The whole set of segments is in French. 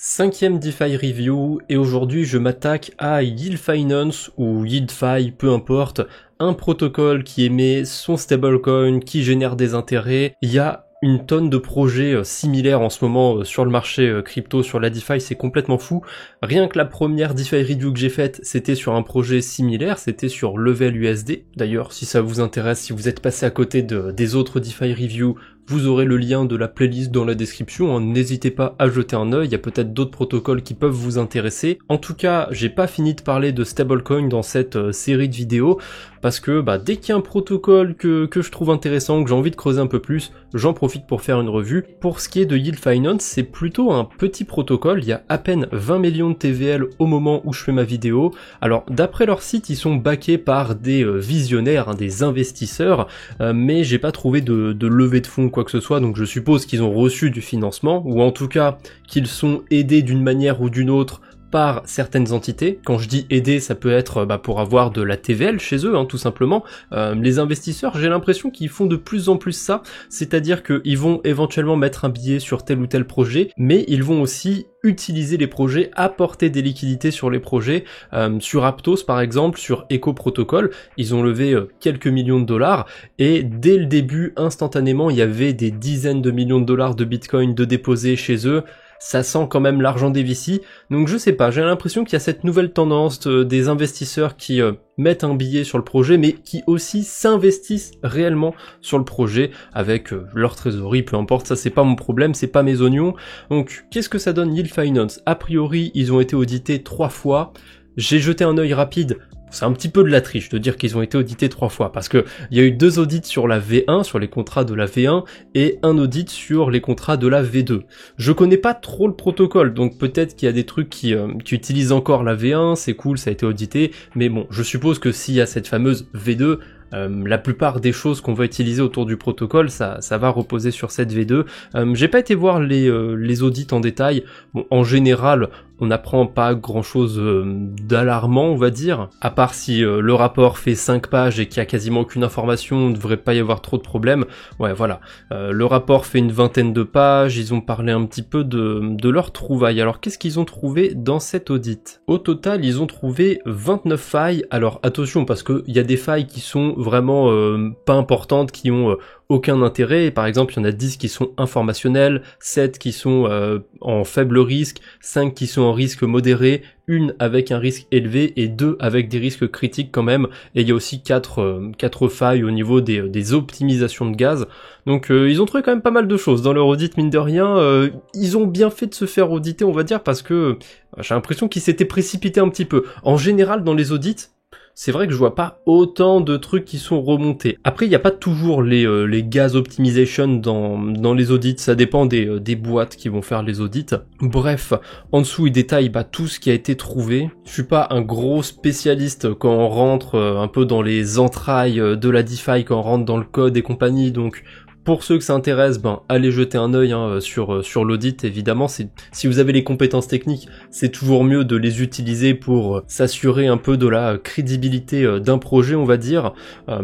Cinquième DeFi review, et aujourd'hui je m'attaque à Yield Finance ou YieldFi, peu importe, un protocole qui émet son stablecoin, qui génère des intérêts. Il y a une tonne de projets similaires en ce moment sur le marché crypto, sur la DeFi, c'est complètement fou. Rien que la première DeFi review que j'ai faite, c'était sur un projet similaire, c'était sur Level USD. D'ailleurs, si ça vous intéresse, si vous êtes passé à côté des autres DeFi reviews, vous aurez le lien de la playlist dans la description, n'hésitez pas à jeter un œil, il y a peut-être d'autres protocoles qui peuvent vous intéresser. En tout cas, j'ai pas fini de parler de stablecoin dans cette série de vidéos, parce que dès qu'il y a un protocole que je trouve intéressant, que j'ai envie de creuser un peu plus, j'en profite pour faire une revue. Pour ce qui est de Yield Finance, c'est plutôt un petit protocole, il y a à peine 20 millions de TVL au moment où je fais ma vidéo. Alors d'après leur site, ils sont backés par des visionnaires, des investisseurs, mais j'ai pas trouvé de levée de fonds quoi que ce soit, donc je suppose qu'ils ont reçu du financement, ou en tout cas qu'ils sont aidés d'une manière ou d'une autre par certaines entités. Quand je dis aider, ça peut être pour avoir de la TVL chez eux, tout simplement. Les investisseurs, j'ai l'impression qu'ils font de plus en plus ça, c'est-à-dire qu'ils vont éventuellement mettre un billet sur tel ou tel projet, mais ils vont aussi utiliser les projets, apporter des liquidités sur les projets. Sur Aptos par exemple, sur Echo Protocol, ils ont levé quelques millions de dollars, et dès le début, instantanément, il y avait des dizaines de millions de dollars de Bitcoin de déposés chez eux. Ça sent quand même l'argent des VC, donc je sais pas, j'ai l'impression qu'il y a cette nouvelle tendance des investisseurs qui mettent un billet sur le projet, mais qui aussi s'investissent réellement sur le projet avec leur trésorerie, peu importe, ça c'est pas mon problème, c'est pas mes oignons. Donc qu'est-ce que ça donne Yield Finance? A priori, ils ont été audités 3 fois, j'ai jeté un œil rapide. C'est un petit peu de la triche de dire qu'ils ont été audités 3 fois, parce que il y a eu 2 audits sur la V1, sur les contrats de la V1, et un audit sur les contrats de la V2. Je connais pas trop le protocole, donc peut-être qu'il y a des trucs qui utilisent encore la V1, c'est cool, ça a été audité, mais bon, je suppose que s'il y a cette fameuse V2, la plupart des choses qu'on va utiliser autour du protocole, ça va reposer sur cette V2. J'ai pas été voir les audits en détail. Bon, en général, on n'apprend pas grand chose d'alarmant, on va dire, à part si le rapport fait 5 pages et qu'il y a quasiment aucune information, il ne devrait pas y avoir trop de problèmes. Ouais, voilà. Le rapport fait une vingtaine de pages, ils ont parlé un petit peu de leurs trouvailles. Alors, qu'est-ce qu'ils ont trouvé dans cet audit? Au total, ils ont trouvé 29 failles. Alors, attention, parce qu'il y a des failles qui sont vraiment pas importantes, qui ont aucun intérêt. Par exemple, il y en a 10 qui sont informationnels, 7 qui sont en faible risque, 5 qui sont en risque modéré, une avec un risque élevé et 2 avec des risques critiques quand même. Et il y a aussi 4 failles au niveau des optimisations de gaz. Donc ils ont trouvé quand même pas mal de choses dans leur audit, mine de rien. Ils ont bien fait de se faire auditer, on va dire, parce que j'ai l'impression qu'ils s'étaient précipités un petit peu. En général, dans les audits, c'est vrai que je vois pas autant de trucs qui sont remontés. Après, il n'y a pas toujours les gas optimization dans les audits, ça dépend des boîtes qui vont faire les audits. Bref, en dessous, ils détaillent tout ce qui a été trouvé. Je suis pas un gros spécialiste quand on rentre un peu dans les entrailles de la DeFi, quand on rentre dans le code et compagnie, donc pour ceux que ça intéresse, allez jeter un œil sur l'audit, évidemment. Si vous avez les compétences techniques, c'est toujours mieux de les utiliser pour s'assurer un peu de la crédibilité d'un projet, on va dire.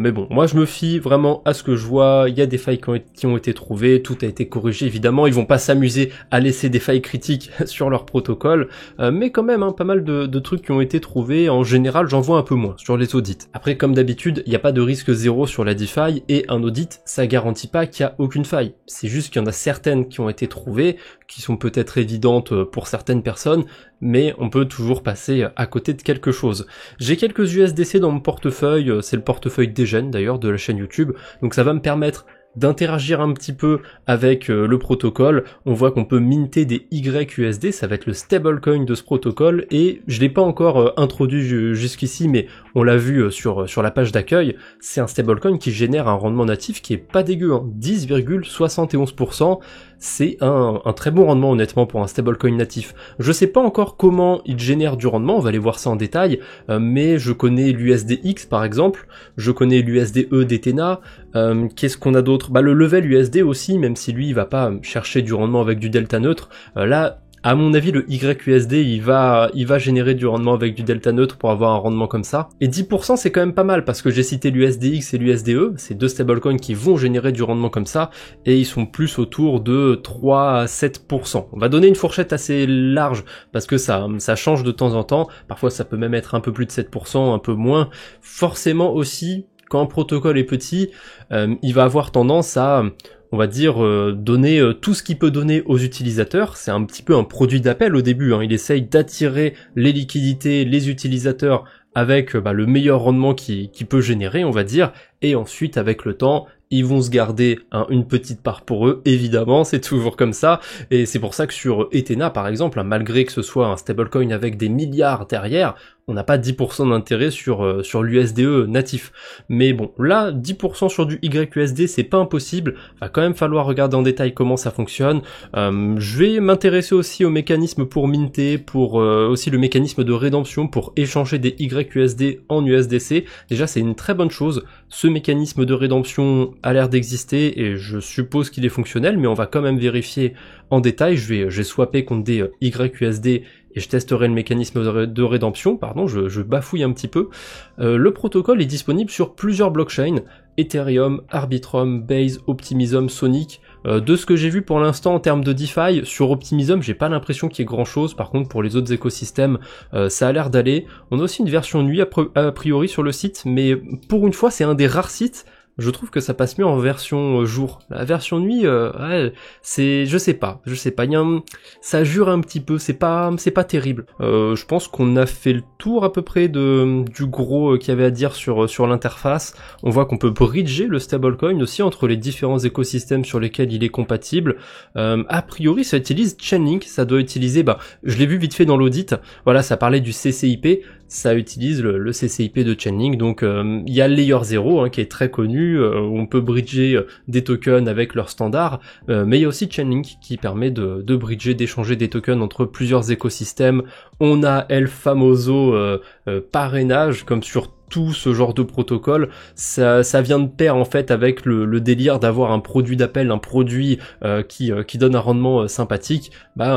Mais bon, moi je me fie vraiment à ce que je vois. Il y a des failles qui ont été trouvées, tout a été corrigé, évidemment. Ils vont pas s'amuser à laisser des failles critiques sur leur protocole, mais quand même, pas mal de trucs qui ont été trouvés. En général, j'en vois un peu moins sur les audits. Après, comme d'habitude, il n'y a pas de risque zéro sur la DeFi, et un audit, ça garantit pas qu'il y a aucune faille. C'est juste qu'il y en a certaines qui ont été trouvées, qui sont peut-être évidentes pour certaines personnes, mais on peut toujours passer à côté de quelque chose. J'ai quelques USDC dans mon portefeuille, c'est le portefeuille Degen d'ailleurs de la chaîne YouTube, donc ça va me permettre d'interagir un petit peu avec le protocole. On voit qu'on peut minter des YUSD, ça va être le stablecoin de ce protocole, et je l'ai pas encore introduit jusqu'ici, mais on l'a vu sur la page d'accueil, c'est un stablecoin qui génère un rendement natif qui est pas dégueu, 10,71%, c'est un très bon rendement honnêtement pour un stablecoin natif. Je sais pas encore comment il génère du rendement, on va aller voir ça en détail, mais je connais l'USDX par exemple, je connais l'USDE d'Ethena, qu'est-ce qu'on a d'autre? Le level USD aussi, même si lui il va pas chercher du rendement avec du delta neutre, là À mon avis, le YUSD, il va générer du rendement avec du delta neutre pour avoir un rendement comme ça. Et 10% c'est quand même pas mal, parce que j'ai cité l'USDX et l'USDE, c'est deux stablecoins qui vont générer du rendement comme ça, et ils sont plus autour de 3 à 7%. On va donner une fourchette assez large, parce que ça change de temps en temps, parfois ça peut même être un peu plus de 7%, un peu moins. Forcément aussi, quand un protocole est petit, il va avoir tendance à, on va dire, donner tout ce qu'il peut donner aux utilisateurs. C'est un petit peu un produit d'appel au début, hein. Il essaye d'attirer les liquidités, les utilisateurs avec le meilleur rendement qu'il peut générer, on va dire, et ensuite avec le temps, ils vont se garder une petite part pour eux, évidemment, c'est toujours comme ça, et c'est pour ça que sur Ethena par exemple, malgré que ce soit un stablecoin avec des milliards derrière, on n'a pas 10% d'intérêt sur l'USDE natif. Mais bon, là, 10% sur du YUSD, c'est pas impossible, va quand même falloir regarder en détail comment ça fonctionne. Je vais m'intéresser aussi au mécanisme pour minter, pour aussi le mécanisme de rédemption pour échanger des YUSD en USDC. Déjà, c'est une très bonne chose. Ce mécanisme de rédemption a l'air d'exister et je suppose qu'il est fonctionnel, mais on va quand même vérifier en détail. J'ai swappé contre des YUSD et je testerai le mécanisme de rédemption, pardon, je bafouille un petit peu. Le protocole est disponible sur plusieurs blockchains, Ethereum, Arbitrum, Base, Optimism, Sonic. De ce que j'ai vu pour l'instant en termes de DeFi, sur Optimism, j'ai pas l'impression qu'il y ait grand chose, par contre pour les autres écosystèmes, ça a l'air d'aller. On a aussi une version nuit a priori sur le site, mais pour une fois c'est un des rares sites, je trouve que ça passe mieux en version jour. La version nuit, ouais, je sais pas, ça jure un petit peu, c'est pas terrible. Je pense qu'on a fait le tour à peu près du gros qu'il y avait à dire sur l'interface. On voit qu'on peut bridger le stablecoin aussi entre les différents écosystèmes sur lesquels il est compatible. A priori, ça utilise Chainlink, ça doit utiliser, je l'ai vu vite fait dans l'audit, voilà, ça parlait du CCIP, ça utilise le CCIP de Chainlink, donc il y a Layer 0 qui est très connu, où on peut bridger des tokens avec leur standard, mais il y a aussi Chainlink qui permet de bridger, d'échanger des tokens entre plusieurs écosystèmes. On a El Famoso parrainage, comme sur tout ce genre de protocole, ça vient de pair en fait avec le délire d'avoir un produit d'appel, un produit qui donne un rendement sympathique.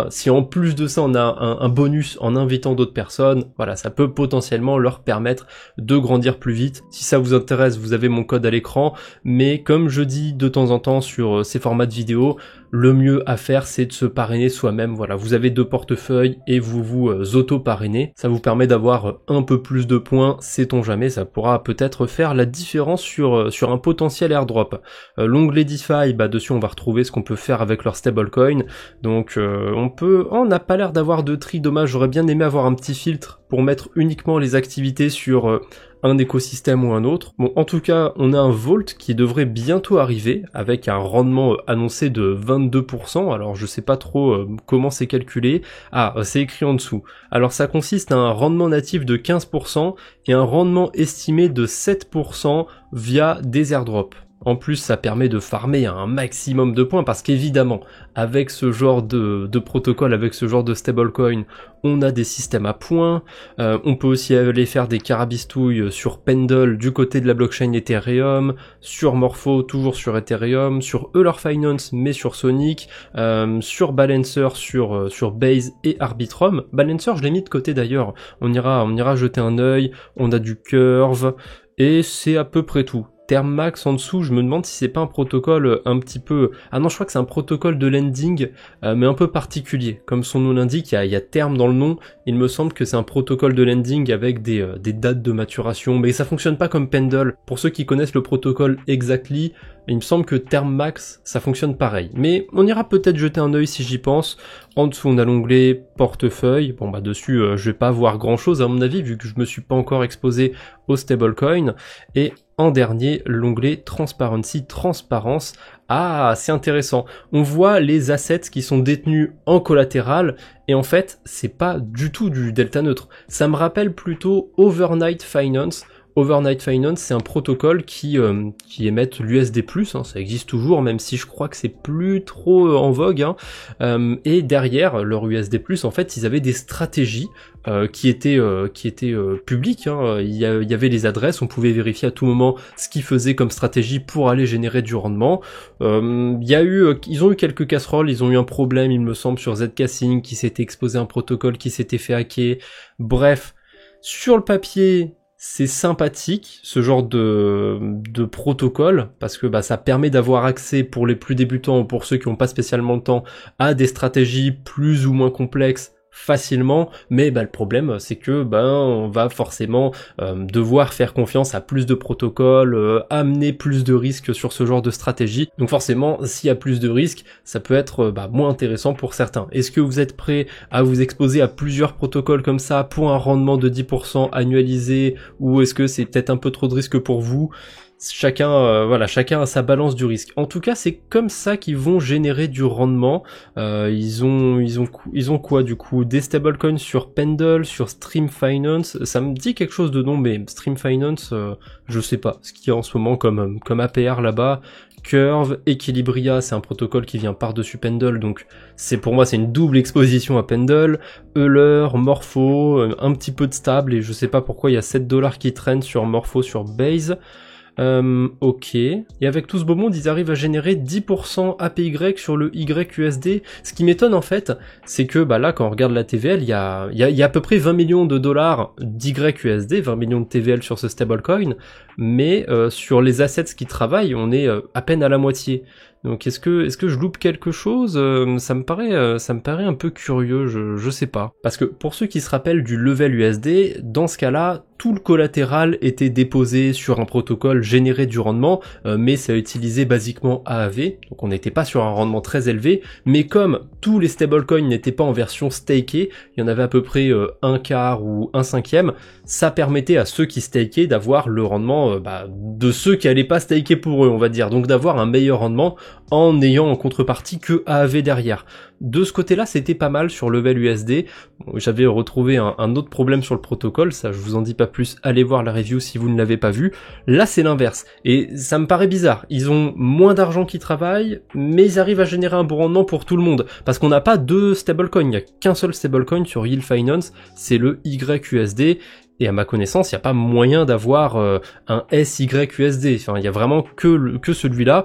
Si en plus de ça on a un bonus en invitant d'autres personnes, voilà, ça peut potentiellement leur permettre de grandir plus vite. Si ça vous intéresse, vous avez mon code à l'écran, mais comme je dis de temps en temps sur ces formats de vidéo, le mieux à faire c'est de se parrainer soi-même. Voilà, vous avez 2 portefeuilles et vous vous auto-parrainez, ça vous permet d'avoir un peu plus de points, sait-on jamais, ça pourra peut-être faire la différence sur un potentiel airdrop. L'onglet DeFi, dessus on va retrouver ce qu'on peut faire avec leur stablecoin, donc on n'a pas l'air d'avoir de tri, dommage, j'aurais bien aimé avoir un petit filtre pour mettre uniquement les activités sur un écosystème ou un autre. Bon, en tout cas, on a un Vault qui devrait bientôt arriver avec un rendement annoncé de 22%. Alors, je sais pas trop comment c'est calculé. Ah, c'est écrit en dessous. Alors, ça consiste à un rendement natif de 15% et un rendement estimé de 7% via des airdrops. En plus, ça permet de farmer un maximum de points parce qu'évidemment, avec ce genre de protocole, avec ce genre de stablecoin, on a des systèmes à points. On peut aussi aller faire des carabistouilles sur Pendle du côté de la blockchain Ethereum, sur Morpho, toujours sur Ethereum, sur Euler Finance, mais sur Sonic, sur Balancer, sur Base et Arbitrum. Balancer, je l'ai mis de côté d'ailleurs. On ira jeter un œil. On a du Curve et c'est à peu près tout. Termmax en dessous, je me demande si c'est pas un protocole un petit peu... Ah non, je crois que c'est un protocole de lending, mais un peu particulier. Comme son nom l'indique, il y a terme dans le nom, il me semble que c'est un protocole de lending avec des dates de maturation, mais ça fonctionne pas comme Pendle. Pour ceux qui connaissent le protocole Exactly, il me semble que Termmax, ça fonctionne pareil. Mais on ira peut-être jeter un œil si j'y pense. En dessous, on a l'onglet portefeuille. Bon, dessus, je vais pas voir grand chose à mon avis, vu que je me suis pas encore exposé au stablecoin. Et en dernier, l'onglet Transparency, transparence. Ah, c'est intéressant. On voit les assets qui sont détenus en collatéral, et en fait, c'est pas du tout du delta neutre. Ça me rappelle plutôt Overnight Finance, Overnight Finance, c'est un protocole qui émet l'USD+, hein, ça existe toujours, même si je crois que c'est plus trop en vogue, hein. Et derrière leur USD+, en fait, ils avaient des stratégies qui étaient publiques, hein. Il y avait les adresses, on pouvait vérifier à tout moment ce qu'ils faisaient comme stratégie pour aller générer du rendement. Ils ont eu quelques casseroles, ils ont eu un problème, il me semble, sur Zcasing, qui s'était exposé à un protocole qui s'était fait hacker. Bref, sur le papier, c'est sympathique, ce genre de protocole, parce que ça permet d'avoir accès pour les plus débutants ou pour ceux qui n'ont pas spécialement le temps à des stratégies plus ou moins complexes facilement, mais le problème c'est que on va forcément devoir faire confiance à plus de protocoles, amener plus de risques sur ce genre de stratégie. Donc forcément, s'il y a plus de risques, ça peut être moins intéressant pour certains. Est-ce que vous êtes prêt à vous exposer à plusieurs protocoles comme ça pour un rendement de 10% annualisé, ou est-ce que c'est peut-être un peu trop de risque pour vous? Chacun a sa balance du risque. En tout cas, c'est comme ça qu'ils vont générer du rendement. Ils ont quoi du coup? Des stablecoins sur Pendle, sur Stream Finance. Ça me dit quelque chose de nom, mais Stream Finance, je sais pas ce qu'il y a en ce moment comme APR là-bas. Curve, Equilibria, c'est un protocole qui vient par-dessus Pendle, donc pour moi c'est une double exposition à Pendle. Euler, Morpho, un petit peu de stable, et je sais pas pourquoi il y a 7$ qui traînent sur Morpho, sur Base. Ok. Et avec tout ce beau monde, ils arrivent à générer 10% APY sur le YUSD. Ce qui m'étonne en fait, c'est que là, quand on regarde la TVL, il y a à peu près 20 millions de dollars d'YUSD, 20 millions de TVL sur ce stablecoin, mais sur les assets qui travaillent, on est à peine à la moitié. Donc est-ce que je loupe quelque chose? Ça me paraît un peu curieux, je sais pas. Parce que pour ceux qui se rappellent du level USD, dans ce cas-là, tout le collatéral était déposé sur un protocole généré du rendement, mais ça utilisait basiquement AAV, donc on n'était pas sur un rendement très élevé, mais comme tous les stablecoins n'étaient pas en version stakée, il y en avait à peu près un quart ou un cinquième, ça permettait à ceux qui stakaient d'avoir le rendement de ceux qui allaient pas staker pour eux, on va dire, donc d'avoir un meilleur rendement en ayant en contrepartie que AAV derrière. De ce côté-là, c'était pas mal sur Level USD. J'avais retrouvé un autre problème sur le protocole, ça je vous en dis pas plus, allez voir la review si vous ne l'avez pas vu. Là c'est l'inverse, et ça me paraît bizarre. Ils ont moins d'argent qui travaille, mais ils arrivent à générer un bon rendement pour tout le monde, parce qu'on n'a pas deux stablecoins, il n'y a qu'un seul stablecoin sur Yield Finance, c'est le YUSD, et à ma connaissance, il n'y a pas moyen d'avoir un SYUSD, enfin il y a vraiment que celui-là,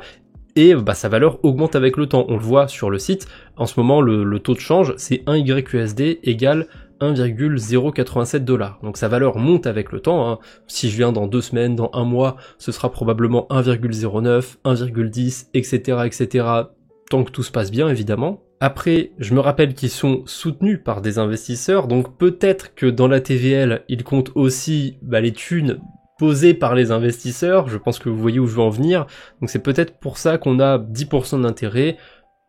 et sa valeur augmente avec le temps. On le voit sur le site, en ce moment le taux de change c'est 1 YUSD égale 1,087$. Donc sa valeur monte avec le temps, hein. Si je viens dans 2 semaines, dans 1 mois, ce sera probablement 1,09, 1,10, etc. Tant que tout se passe bien évidemment. Après, je me rappelle qu'ils sont soutenus par des investisseurs, donc peut-être que dans la TVL, ils comptent aussi les thunes posées par les investisseurs, je pense que vous voyez où je veux en venir, donc c'est peut-être pour ça qu'on a 10% d'intérêt,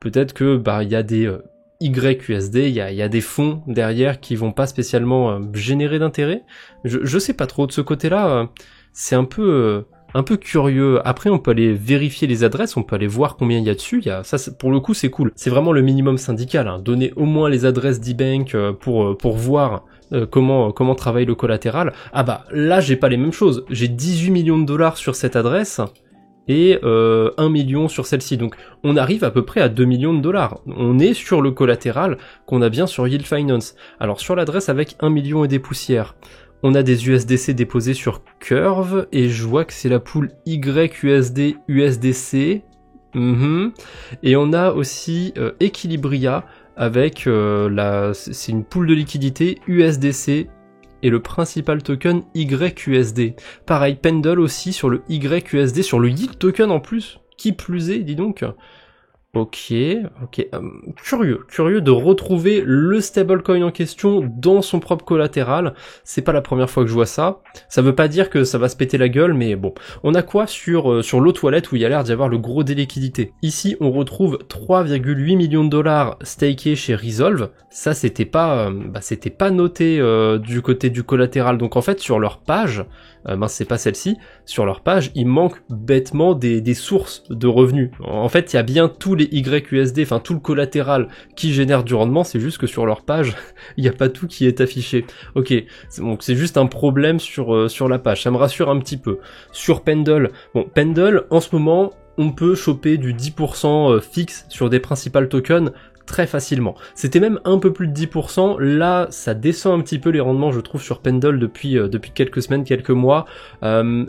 peut-être que il y a des YUSD, il y a des fonds derrière qui vont pas spécialement générer d'intérêt, je sais pas trop de ce côté-là, c'est un peu curieux. Après on peut aller vérifier les adresses, on peut aller voir combien il y a dessus, ça pour le coup c'est cool, c'est vraiment le minimum syndical, hein. Donner au moins les adresses d'e-bank pour voir comment travaille le collatéral. Là j'ai pas les mêmes choses, j'ai 18 millions de dollars sur cette adresse et 1 million sur celle-ci, donc on arrive à peu près à 2 millions de dollars. On est sur le collatéral qu'on a bien sur Yield Finance. Alors sur l'adresse avec 1 million et des poussières, on a des USDC déposés sur Curve, et je vois que c'est la pool YUSD USDC. Et on a aussi Equilibria avec c'est une pool de liquidité USDC et le principal token YUSD. Pareil, Pendle aussi sur le YUSD, sur le Yield token en plus, qui plus est, dis donc. Ok, curieux de retrouver le stablecoin en question dans son propre collatéral. C'est pas la première fois que je vois ça. Ça veut pas dire que ça va se péter la gueule, mais bon. On a quoi sur l'autre wallet où il y a l'air d'y avoir le gros des liquidités? Ici, on retrouve 3,8 millions de dollars stakés chez Resolve. Ça, c'était pas noté du côté du collatéral. Donc en fait, sur leur page, mince c'est pas celle-ci, sur leur page, il manque bêtement des sources de revenus. En fait, il y a bien tous les YUSD, enfin tout le collatéral qui génère du rendement, c'est juste que sur leur page, il n'y a pas tout qui est affiché. Ok, donc c'est juste un problème sur la page, ça me rassure un petit peu. Sur Pendle, bon, Pendle, en ce moment, on peut choper du 10% fixe sur des principal tokens très facilement. C'était même un peu plus de 10%, là ça descend un petit peu les rendements je trouve sur Pendle depuis quelques semaines, quelques mois.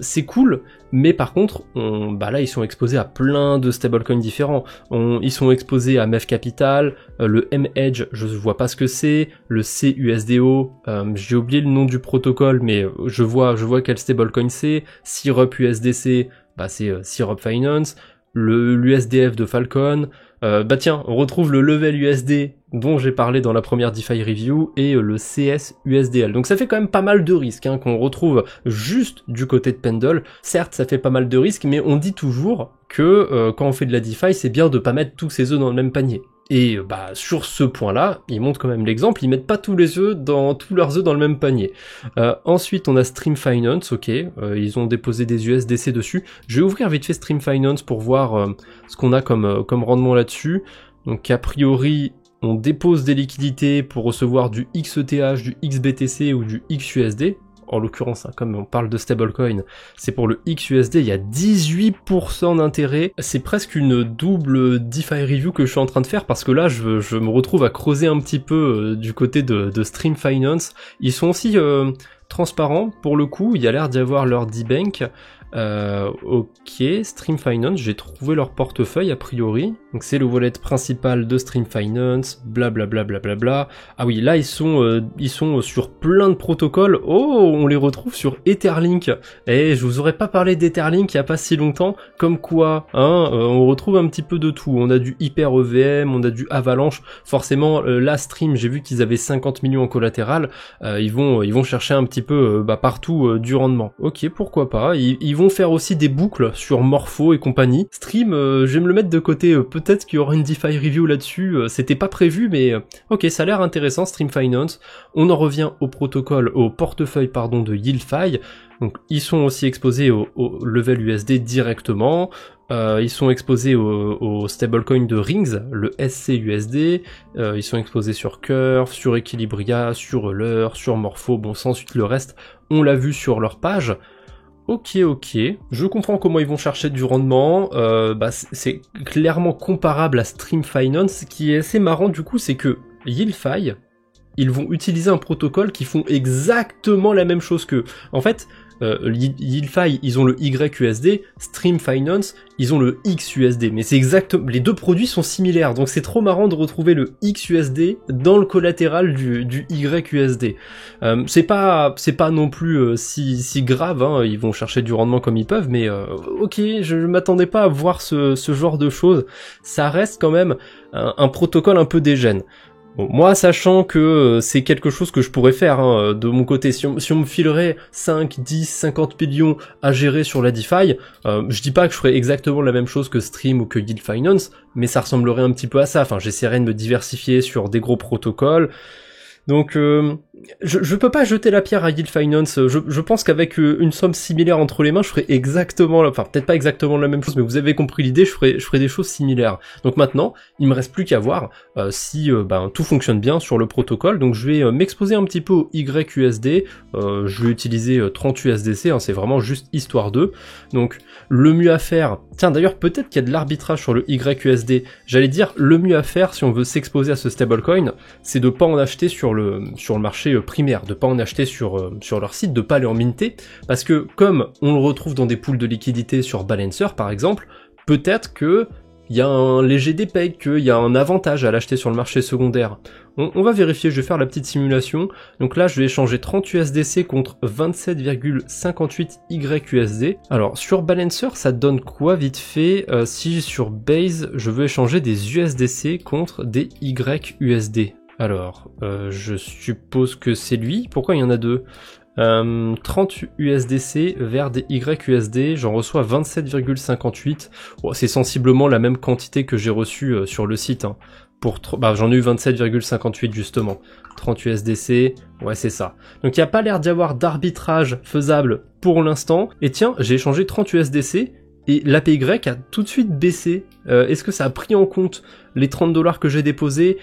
C'est cool, mais par contre, là ils sont exposés à plein de stablecoins différents. Ils sont exposés à MEV Capital, le M-Edge, je vois pas ce que c'est, le CUSDO, j'ai oublié le nom du protocole, mais je vois quel stablecoin c'est, Syrup USDC, c'est Syrup Finance, l'USDF de Falcon, tiens, on retrouve le Level USD dont j'ai parlé dans la première DeFi Review et le CS USDL. Donc ça fait quand même pas mal de risques qu'on retrouve juste du côté de Pendle. Certes, ça fait pas mal de risques, mais on dit toujours que quand on fait de la DeFi, c'est bien de pas mettre tous ses œufs dans le même panier. Et sur ce point-là, ils montrent quand même l'exemple, ils mettent pas tous leurs œufs dans le même panier. Ensuite, on a Stream Finance, ok, ils ont déposé des USDC dessus. Je vais ouvrir vite fait Stream Finance pour voir ce qu'on a comme rendement là-dessus. Donc a priori, on dépose des liquidités pour recevoir du XETH, du XBTC ou du XUSD. En l'occurrence, comme on parle de stablecoin, c'est pour le XUSD, il y a 18% d'intérêt. C'est presque une double DeFi review que je suis en train de faire parce que là, je me retrouve à creuser un petit peu du côté de Stream Finance. Ils sont aussi transparents, pour le coup, il y a l'air d'y avoir leur D-Bank. Ok, Stream Finance, j'ai trouvé leur portefeuille a priori. Donc c'est le wallet principal de Stream Finance, blablabla. Ah oui, là ils sont sur plein de protocoles. Oh, on les retrouve sur Etherlink. Et je vous aurais pas parlé d'Etherlink il y a pas si longtemps, comme quoi, on retrouve un petit peu de tout. On a du Hyper EVM, on a du Avalanche. Forcément, la Stream, j'ai vu qu'ils avaient 50 millions en collatéral. Ils vont chercher un petit peu partout du rendement. Ok, pourquoi pas. Ils vont faire aussi des boucles sur Morpho et compagnie. Stream, je vais me le mettre de côté, peut-être qu'il y aura une DeFi review là-dessus, c'était pas prévu, mais ok, ça a l'air intéressant, Stream Finance. On en revient au portefeuille de YieldFi. Donc ils sont aussi exposés au level USD directement. Ils sont exposés au stablecoin de Rings, le SCUSD. Ils sont exposés sur Curve, sur Equilibria, sur Euler, sur Morpho. Bon, sans suite le reste, on l'a vu sur leur page. Ok, je comprends comment ils vont chercher du rendement, c'est clairement comparable à Stream Finance. Ce qui est assez marrant du coup, c'est que YieldFi, ils vont utiliser un protocole qui font exactement la même chose qu'eux. En fait, YieldFi, ils ont le YUSD, Stream Finance, ils ont le XUSD, mais c'est exactement, les deux produits sont similaires, donc c'est trop marrant de retrouver le XUSD dans le collatéral du YUSD. C'est pas non plus si grave, ils vont chercher du rendement comme ils peuvent, mais ok, je m'attendais pas à voir ce genre de choses. Ça reste quand même un protocole un peu dégène. Bon, moi, sachant que c'est quelque chose que je pourrais faire de mon côté, si on me filerait 5, 10, 50 millions à gérer sur la DeFi, je dis pas que je ferais exactement la même chose que Stream ou que Yield Finance, mais ça ressemblerait un petit peu à ça. Enfin, j'essaierais de me diversifier sur des gros protocoles. Donc, je peux pas jeter la pierre à Yield Finance. Je pense qu'avec une somme similaire entre les mains, je ferais exactement, enfin peut-être pas exactement la même chose, mais vous avez compris l'idée. Je ferais des choses similaires. Donc maintenant, il me reste plus qu'à voir si tout fonctionne bien sur le protocole. Donc je vais m'exposer un petit peu au YUSD. Je vais utiliser 30 USDC. C'est vraiment juste histoire d'eux. Donc le mieux à faire. Tiens, d'ailleurs, peut-être qu'il y a de l'arbitrage sur le YUSD. J'allais dire le mieux à faire si on veut s'exposer à ce stablecoin, c'est de pas en acheter sur le marché primaire, de pas en acheter sur leur site, de pas aller en minter, parce que comme on le retrouve dans des pools de liquidité sur Balancer par exemple, peut-être que il y a un léger dépeg, qu'il y a un avantage à l'acheter sur le marché secondaire. On va vérifier, je vais faire la petite simulation. Donc là, je vais échanger 30 USDC contre 27,58 YUSD. Alors, sur Balancer, ça donne quoi vite fait si sur Base, je veux échanger des USDC contre des YUSD? Alors, je suppose que c'est lui. Pourquoi il y en a deux? 30 USDC vers des YUSD, j'en reçois 27,58. Bon, c'est sensiblement la même quantité que j'ai reçue sur le site. J'en ai eu 27,58 justement. 30 USDC, ouais c'est ça. Donc il n'y a pas l'air d'y avoir d'arbitrage faisable pour l'instant. Et tiens, j'ai échangé 30 USDC et l'APY a tout de suite baissé. Est-ce que ça a pris en compte les 30 $ que j'ai déposés?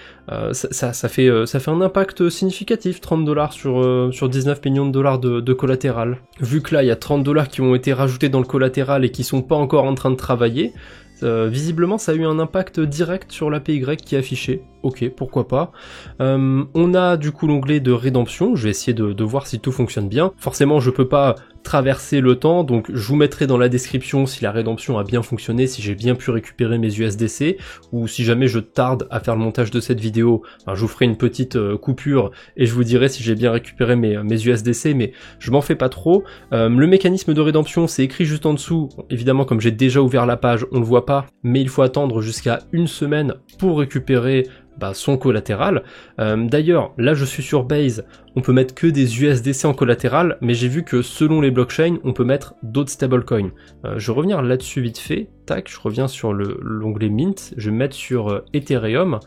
Ça fait un impact significatif, 30 $ sur 19 millions de dollars de collatéral. Vu que là, il y a 30 $ qui ont été rajoutés dans le collatéral et qui sont pas encore en train de travailler, visiblement ça a eu un impact direct sur l'APY qui est affiché. Ok, pourquoi pas. On a du coup l'onglet de rédemption, je vais essayer de voir si tout fonctionne bien. Forcément je peux pas traverser le temps, donc je vous mettrai dans la description si la rédemption a bien fonctionné, si j'ai bien pu récupérer mes USDC, ou si jamais je tarde à faire le montage de cette vidéo, je vous ferai une petite coupure et je vous dirai si j'ai bien récupéré mes USDC, mais je m'en fais pas trop. Le mécanisme de rédemption, c'est écrit juste en dessous, évidemment comme j'ai déjà ouvert la page, on le voit pas, mais il faut attendre jusqu'à 1 semaine pour récupérer son collatéral. D'ailleurs, là je suis sur Base, on peut mettre que des USDC en collatéral, mais j'ai vu que selon les blockchains, on peut mettre d'autres stablecoins. Je vais revenir là-dessus vite fait, tac, je reviens sur l'onglet Mint, je vais me mettre sur Ethereum.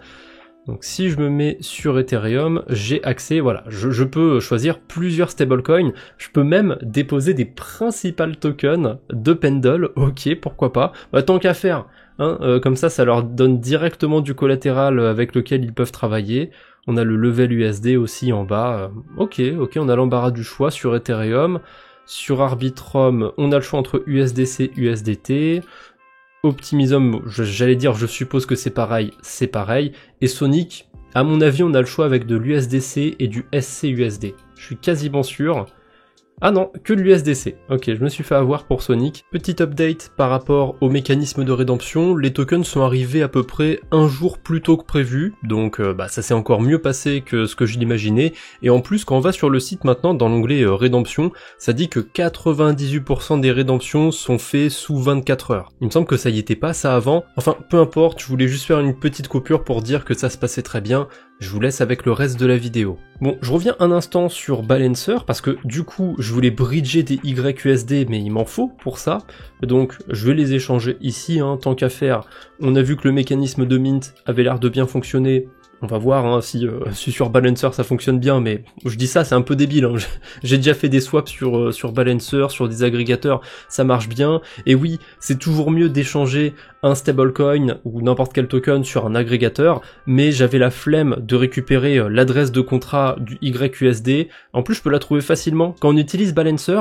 Donc si je me mets sur Ethereum, j'ai accès, voilà, je peux choisir plusieurs stablecoins, je peux même déposer des principal tokens de Pendle, ok, pourquoi pas, tant qu'à faire, hein, comme ça leur donne directement du collatéral avec lequel ils peuvent travailler. On a le level USD aussi en bas, ok, on a l'embarras du choix sur Ethereum. Sur Arbitrum, on a le choix entre USDC, USDT. Optimism, j'allais dire, je suppose que c'est pareil. Et Sonic, à mon avis, on a le choix avec de l'USDC et du SCUSD. Je suis quasiment sûr. Ah non, que de l'USDC. Ok, je me suis fait avoir pour Sonic. Petit update par rapport au mécanisme de rédemption, les tokens sont arrivés à peu près un jour plus tôt que prévu, donc ça s'est encore mieux passé que ce que je l'imaginais, et en plus quand on va sur le site maintenant, dans l'onglet rédemption, ça dit que 98% des rédemptions sont faits sous 24 heures. Il me semble que ça y était pas ça avant, enfin peu importe, je voulais juste faire une petite coupure pour dire que ça se passait très bien. Je vous laisse avec le reste de la vidéo. Bon, je reviens un instant sur Balancer, parce que du coup, je voulais bridger des YUSD, mais il m'en faut pour ça. Donc, je vais les échanger ici, hein, tant qu'à faire. On a vu que le mécanisme de Mint avait l'air de bien fonctionner. On va voir hein, si sur Balancer ça fonctionne bien, mais je dis ça, c'est un peu débile. Hein. J'ai déjà fait des swaps sur Balancer, sur des agrégateurs, ça marche bien. Et oui, c'est toujours mieux d'échanger un stablecoin ou n'importe quel token sur un agrégateur, mais j'avais la flemme de récupérer l'adresse de contrat du YUSD. En plus, je peux la trouver facilement. Quand on utilise Balancer,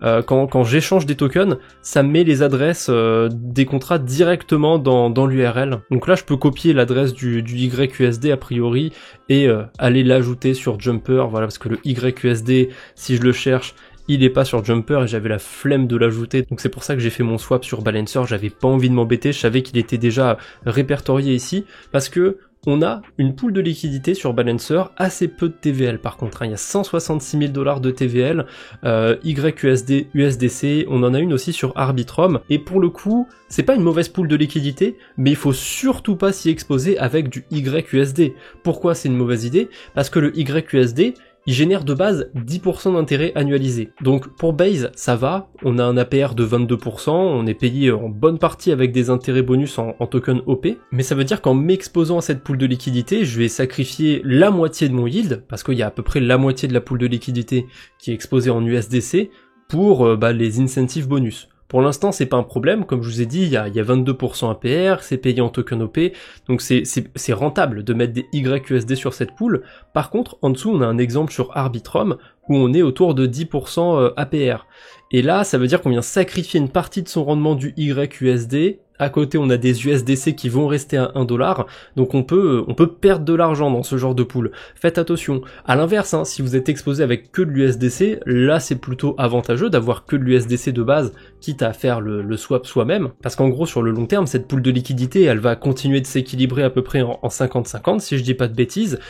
quand j'échange des tokens, ça met les adresses des contrats directement dans l'URL. Donc là, je peux copier l'adresse du YUSD a priori et aller l'ajouter sur Jumper, voilà, parce que le YUSD, si je le cherche, il est pas sur Jumper et j'avais la flemme de l'ajouter, donc c'est pour ça que j'ai fait mon swap sur Balancer. J'avais pas envie de m'embêter, je savais qu'il était déjà répertorié ici, parce que on a une pool de liquidité sur Balancer, assez peu de TVL par contre, hein. Il y a 166 000 $ de TVL, YUSD, USDC, on en a une aussi sur Arbitrum, et pour le coup, c'est pas une mauvaise pool de liquidité, mais il faut surtout pas s'y exposer avec du YUSD. Pourquoi c'est une mauvaise idée? Parce que le YUSD, il génère de base 10% d'intérêt annualisé. Donc pour Base, ça va, on a un APR de 22%, on est payé en bonne partie avec des intérêts bonus en token OP, mais ça veut dire qu'en m'exposant à cette pool de liquidité, je vais sacrifier la moitié de mon yield, parce qu'il y a à peu près la moitié de la pool de liquidité qui est exposée en USDC, pour les incentives bonus. Pour l'instant, c'est pas un problème, comme je vous ai dit, il y a 22% APR, c'est payé en token OP, donc c'est rentable de mettre des YUSD sur cette pool. Par contre, en dessous, on a un exemple sur Arbitrum, où on est autour de 10% APR. Et là, ça veut dire qu'on vient sacrifier une partie de son rendement du YUSD. À côté, on a des USDC qui vont rester à 1 $, donc on peut perdre de l'argent dans ce genre de pool. Faites attention. À l'inverse, hein, si vous êtes exposé avec que de l'USDC, là c'est plutôt avantageux d'avoir que de l'USDC de base, quitte à faire le swap soi-même, parce qu'en gros sur le long terme, cette pool de liquidité, elle va continuer de s'équilibrer à peu près en 50-50, si je dis pas de bêtises.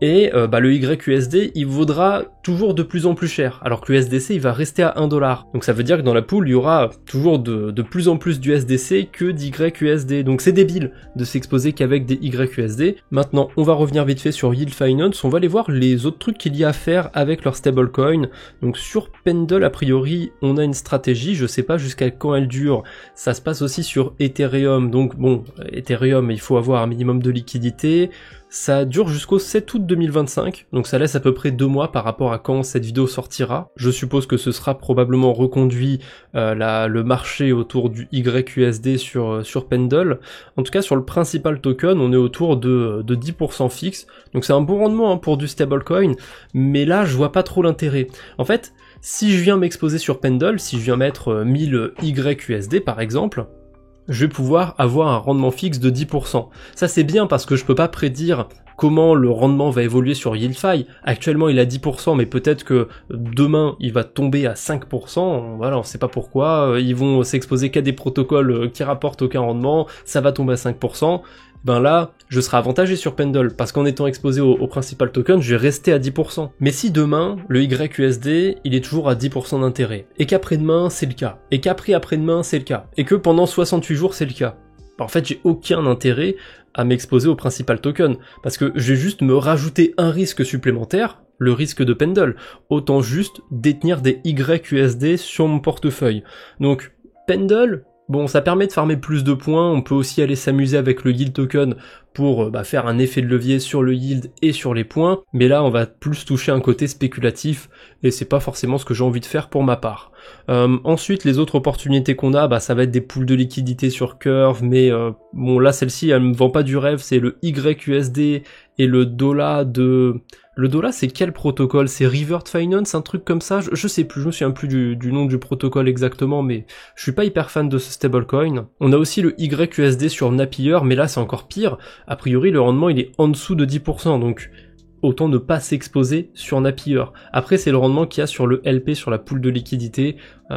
Et le YUSD, il vaudra toujours de plus en plus cher, alors que l'USDC, il va rester à 1 $. Donc ça veut dire que dans la pool, il y aura toujours de plus en plus d'USDC que d'YUSD. Donc c'est débile de s'exposer qu'avec des YUSD. Maintenant, on va revenir vite fait sur Yield Finance, on va aller voir les autres trucs qu'il y a à faire avec leur stablecoin. Donc sur Pendle, a priori, on a une stratégie, je sais pas jusqu'à quand elle dure. Ça se passe aussi sur Ethereum, donc bon, Ethereum, il faut avoir un minimum de liquidité. Ça dure jusqu'au 7 août 2025, donc ça laisse à peu près 2 mois par rapport à quand cette vidéo sortira. Je suppose que ce sera probablement reconduit le marché autour du YUSD sur Pendle. En tout cas, sur le principal token, on est autour de 10% fixe. Donc c'est un bon rendement pour du stablecoin, mais là, je vois pas trop l'intérêt. En fait, si je viens m'exposer sur Pendle, si je viens mettre 1000 YUSD par exemple, je vais pouvoir avoir un rendement fixe de 10%. Ça c'est bien parce que je peux pas prédire comment le rendement va évoluer sur YieldFi. Actuellement il est à 10%, mais peut-être que demain il va tomber à 5%, voilà, on sait pas pourquoi, ils vont s'exposer qu'à des protocoles qui rapportent aucun rendement, ça va tomber à 5%, ben là, je serai avantagé sur Pendle, parce qu'en étant exposé au principal token, je vais rester à 10%. Mais si demain, le YUSD, il est toujours à 10% d'intérêt, et qu'après-demain, c'est le cas, et qu'après-après-demain, c'est le cas, et que pendant 68 jours, c'est le cas, ben en fait, j'ai aucun intérêt à m'exposer au principal token, parce que je vais juste me rajouter un risque supplémentaire, le risque de Pendle, autant juste détenir des YUSD sur mon portefeuille. Donc, Pendle, bon, ça permet de farmer plus de points, on peut aussi aller s'amuser avec le yield token pour faire un effet de levier sur le yield et sur les points, mais là on va plus toucher un côté spéculatif, et c'est pas forcément ce que j'ai envie de faire pour ma part. Ensuite, les autres opportunités qu'on a, ça va être des pools de liquidité sur Curve, mais bon là celle-ci elle me vend pas du rêve, c'est le YUSD et le Dola de... Le Dola, c'est quel protocole? C'est Revert Finance, un truc comme ça? Je sais plus, je me souviens plus du nom du protocole exactement, mais je suis pas hyper fan de ce stablecoin. On a aussi le YUSD sur Napier, mais là c'est encore pire. A priori, le rendement il est en dessous de 10%, donc autant ne pas s'exposer sur Napier. Après, c'est le rendement qu'il y a sur le LP, sur la pool de liquidité,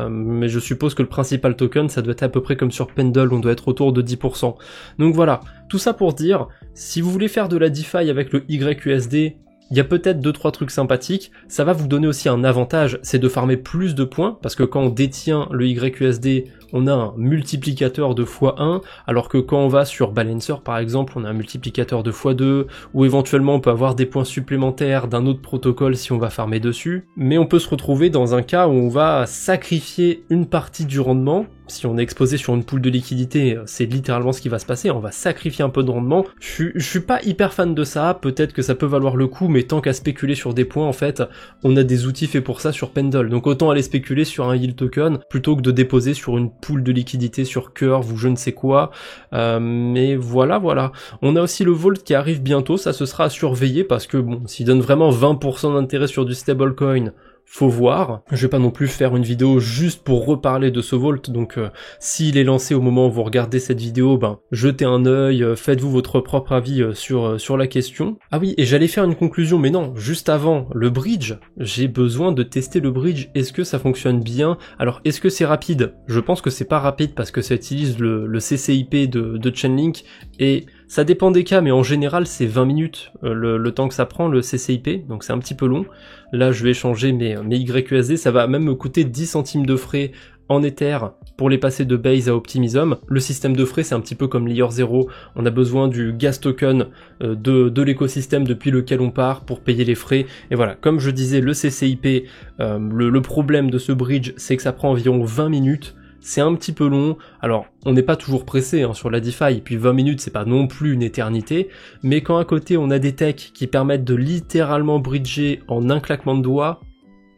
mais je suppose que le principal token, ça doit être à peu près comme sur Pendle, on doit être autour de 10%. Donc voilà, tout ça pour dire, si vous voulez faire de la DeFi avec le YUSD, il y a peut-être 2-3 trucs sympathiques, ça va vous donner aussi un avantage, c'est de farmer plus de points, parce que quand on détient le YUSD, on a un multiplicateur de x1, alors que quand on va sur Balancer par exemple, on a un multiplicateur de x2, ou éventuellement on peut avoir des points supplémentaires d'un autre protocole si on va farmer dessus, mais on peut se retrouver dans un cas où on va sacrifier une partie du rendement. Si on est exposé sur une pool de liquidité, c'est littéralement ce qui va se passer, on va sacrifier un peu de rendement. Je suis pas hyper fan de ça, peut-être que ça peut valoir le coup, mais tant qu'à spéculer sur des points, en fait, on a des outils faits pour ça sur Pendle. Donc autant aller spéculer sur un yield token, plutôt que de déposer sur une pool de liquidité sur Curve ou je ne sais quoi. Mais voilà. On a aussi le Vault qui arrive bientôt, ça ce sera à surveiller, parce que bon, s'il donne vraiment 20% d'intérêt sur du stablecoin, faut voir. Je vais pas non plus faire une vidéo juste pour reparler de ce Vault, donc s'il est lancé au moment où vous regardez cette vidéo, jetez un œil, faites-vous votre propre avis sur la question. Ah oui, et j'allais faire une conclusion, mais non, juste avant, le bridge, j'ai besoin de tester le bridge, est-ce que ça fonctionne bien? Alors, est-ce que c'est rapide? Je pense que c'est pas rapide parce que ça utilise le CCIP de Chainlink, et ça dépend des cas, mais en général c'est 20 minutes le temps que ça prend le CCIP, donc c'est un petit peu long. Là je vais échanger mes YUSD, ça va même me coûter 10 centimes de frais en Ether pour les passer de Base à Optimism. Le système de frais c'est un petit peu comme Layer 0, on a besoin du gas token de l'écosystème depuis lequel on part pour payer les frais, et voilà, comme je disais, le CCIP, le problème de ce bridge c'est que ça prend environ 20 minutes, c'est un petit peu long. Alors on n'est pas toujours pressé sur la DeFi, et puis 20 minutes c'est pas non plus une éternité, mais quand à côté on a des techs qui permettent de littéralement bridger en un claquement de doigts,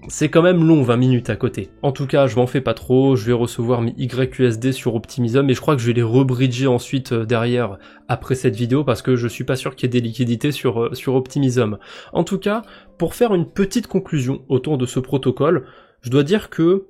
c'est quand même long 20 minutes à côté. En tout cas, je m'en fais pas trop, je vais recevoir mes YUSD sur Optimism, et je crois que je vais les rebridger ensuite derrière, après cette vidéo, parce que je suis pas sûr qu'il y ait des liquidités sur Optimism. En tout cas, pour faire une petite conclusion autour de ce protocole, je dois dire que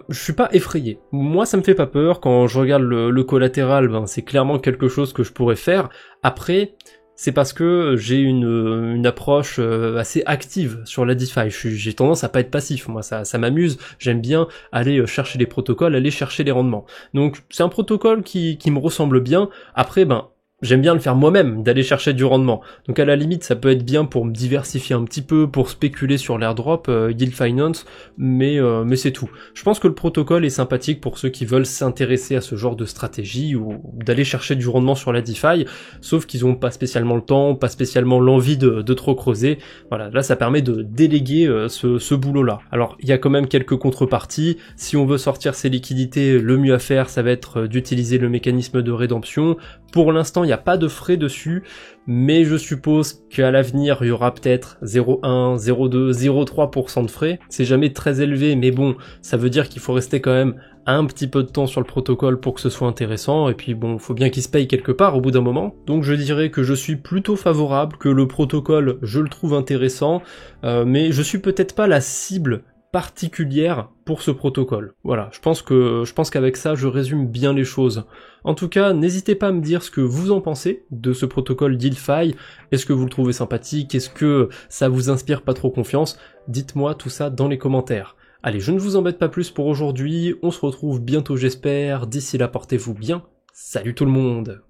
je suis pas effrayé. Moi, ça me fait pas peur. Quand je regarde le collatéral, c'est clairement quelque chose que je pourrais faire. Après, c'est parce que j'ai une approche assez active sur la DeFi. J'ai tendance à pas être passif. Moi, ça m'amuse. J'aime bien aller chercher les protocoles, aller chercher les rendements. Donc, c'est un protocole qui me ressemble bien. Après, j'aime bien le faire moi-même, d'aller chercher du rendement. Donc à la limite, ça peut être bien pour me diversifier un petit peu, pour spéculer sur l'airdrop, Yield Finance, mais c'est tout. Je pense que le protocole est sympathique pour ceux qui veulent s'intéresser à ce genre de stratégie ou d'aller chercher du rendement sur la DeFi, sauf qu'ils ont pas spécialement le temps, pas spécialement l'envie de trop creuser. Voilà, là ça permet de déléguer ce boulot-là. Alors il y a quand même quelques contreparties. Si on veut sortir ses liquidités, le mieux à faire, ça va être d'utiliser le mécanisme de rédemption. Pour l'instant, l'instant, il n'y a pas de frais dessus, mais je suppose qu'à l'avenir, il y aura peut-être 0,1, 0,2, 0,3% de frais. C'est jamais très élevé, mais bon, ça veut dire qu'il faut rester quand même un petit peu de temps sur le protocole pour que ce soit intéressant, et puis bon, faut bien qu'il se paye quelque part au bout d'un moment. Donc je dirais que je suis plutôt favorable, que le protocole, je le trouve intéressant, mais je suis peut-être pas la cible particulière pour ce protocole. Voilà, je pense qu'avec ça, je résume bien les choses. En tout cas, n'hésitez pas à me dire ce que vous en pensez de ce protocole DealFi. Est-ce que vous le trouvez sympathique? Est-ce que ça vous inspire pas trop confiance? Dites-moi tout ça dans les commentaires. Allez, je ne vous embête pas plus pour aujourd'hui, on se retrouve bientôt j'espère, d'ici là portez-vous bien, salut tout le monde!